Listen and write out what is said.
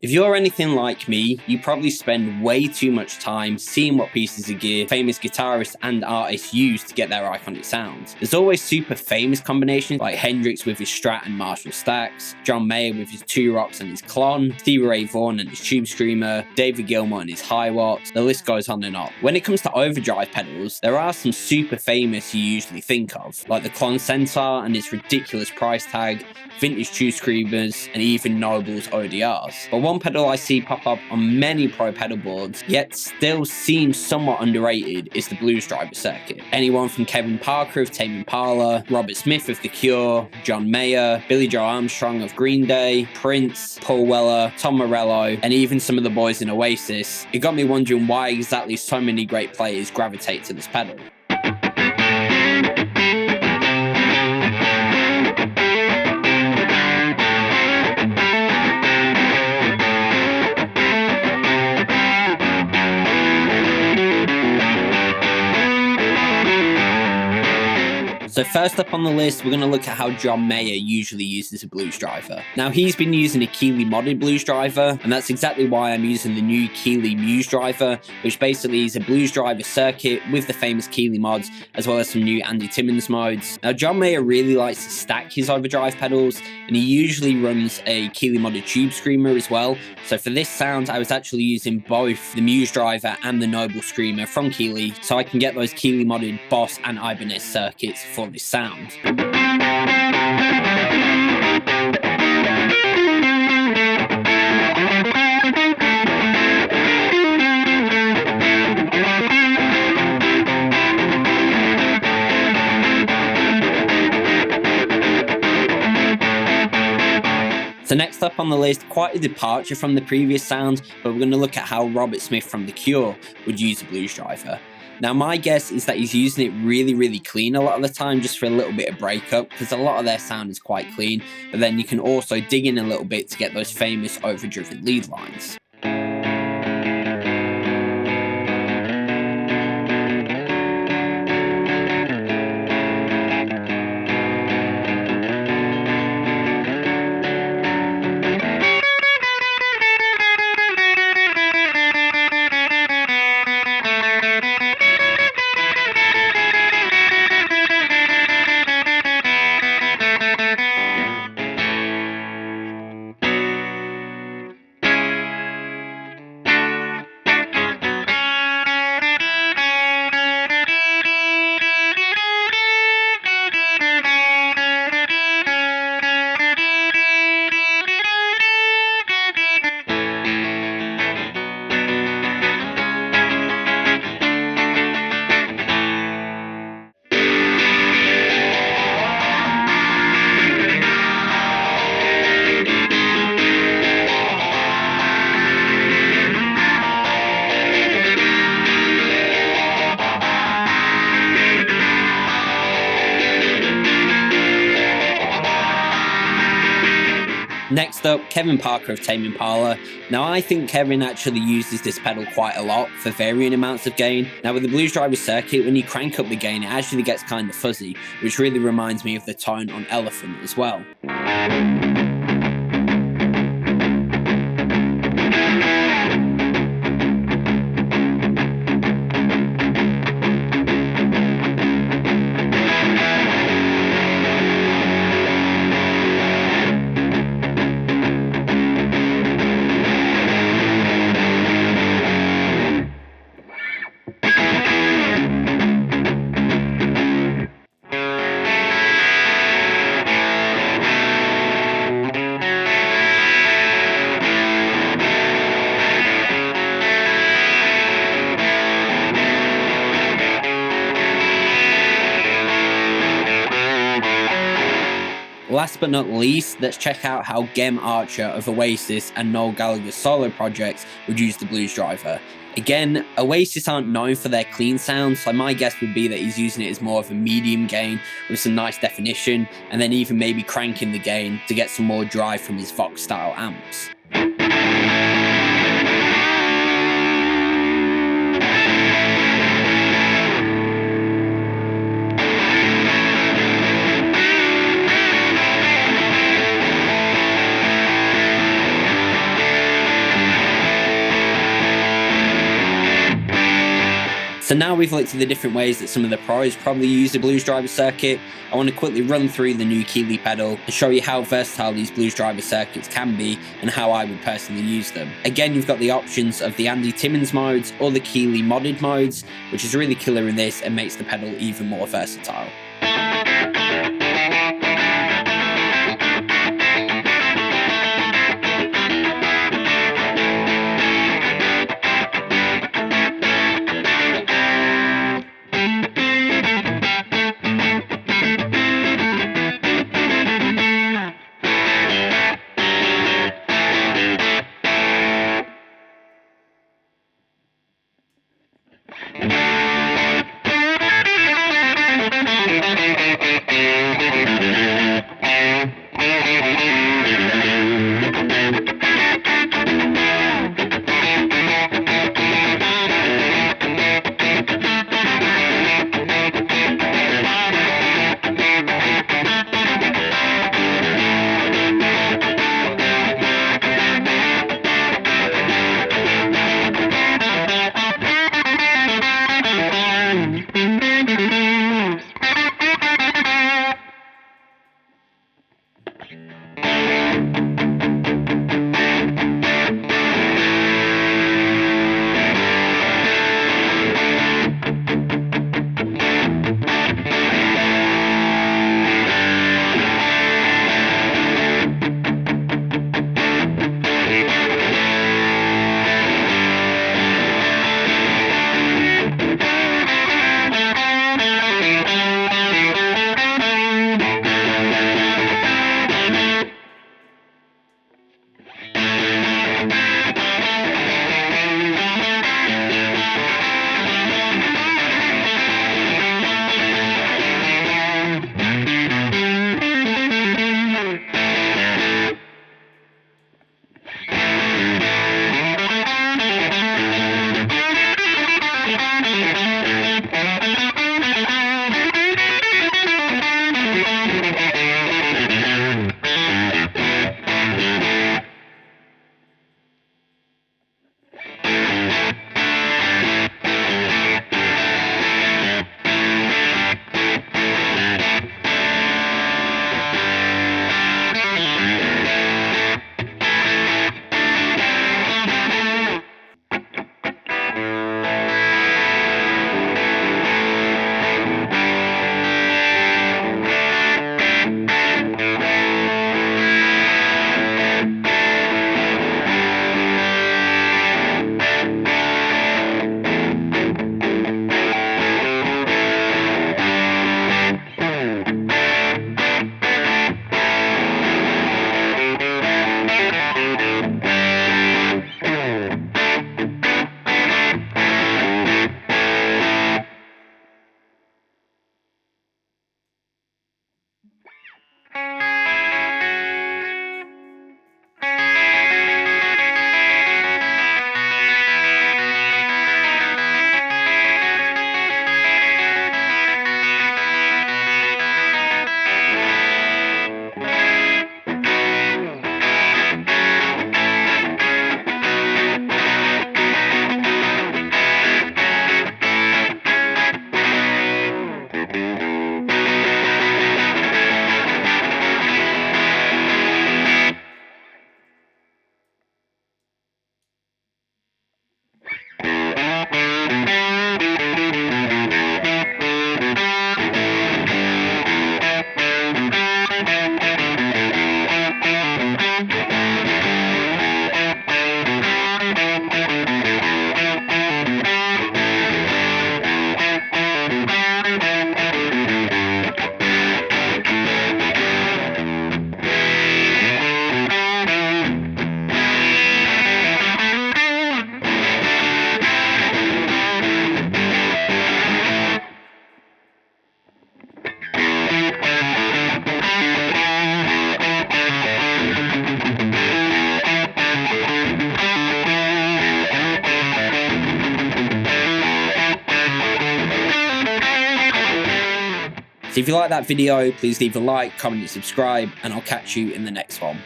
If you're anything like me, you probably spend way too much time seeing what pieces of gear famous guitarists and artists use to get their iconic sound. There's always super famous combinations like Hendrix with his Strat and Marshall stacks, John Mayer with his Two Rocks and his Klon, Stevie Ray Vaughan and his Tube Screamer, David Gilmour and his Hi-Watts, the list goes on and on. When it comes to overdrive pedals, there are some super famous you usually think of, like the Klon Centaur and its ridiculous price tag, vintage Tube Screamers, and even Noble's ODRs. But one pedal I see pop up on many pro pedal boards, yet still seems somewhat underrated, is the blues driver circuit. Anyone from Kevin Parker of Tame Impala, Robert Smith of The Cure, John Mayer, Billie Joe Armstrong of Green Day, Prince, Paul Weller, Tom Morello, and even some of the boys in Oasis, it got me wondering why exactly so many great players gravitate to this pedal. So first up on the list, we're going to look at how John Mayer usually uses a blues driver. Now he's been using a Keeley modded blues driver, and that's exactly why I'm using the new Keeley Muse driver, which basically is a blues driver circuit with the famous Keeley mods, as well as some new Andy Timmons modes. Now John Mayer really likes to stack his overdrive pedals, and he usually runs a Keeley modded Tube Screamer as well. So for this sound, I was actually using both the Muse driver and the Noble Screamer from Keeley, so I can get those Keeley modded Boss and Ibanez circuits for this sound. So next up on the list, quite a departure from the previous sound, but we're going to look at how Robert Smith from The Cure would use a blues driver. Now my guess is that he's using it really clean a lot of the time, just for a little bit of breakup, because a lot of their sound is quite clean, but then you can also dig in a little bit to get those famous overdriven lead lines. Next up, Kevin Parker of Tame Impala. Now I think Kevin actually uses this pedal quite a lot for varying amounts of gain. Now with the blues driver circuit, when you crank up the gain, it actually gets kind of fuzzy, which really reminds me of the tone on Elephant as well. Last but not least, let's check out how Gem Archer of Oasis and Noel Gallagher's solo projects would use the blues driver. Again, Oasis aren't known for their clean sound, so my guess would be that he's using it as more of a medium gain with some nice definition, and then even maybe cranking the gain to get some more drive from his Vox style amps. So now we've looked at the different ways that some of the pros probably use the blues driver circuit, I want to quickly run through the new Keeley pedal and show you how versatile these blues driver circuits can be and how I would personally use them. Again, you've got the options of the Andy Timmons modes or the Keeley modded modes, which is really killer in this and makes the pedal even more versatile. So if you like that video, please leave a like, comment and subscribe, and I'll catch you in the next one.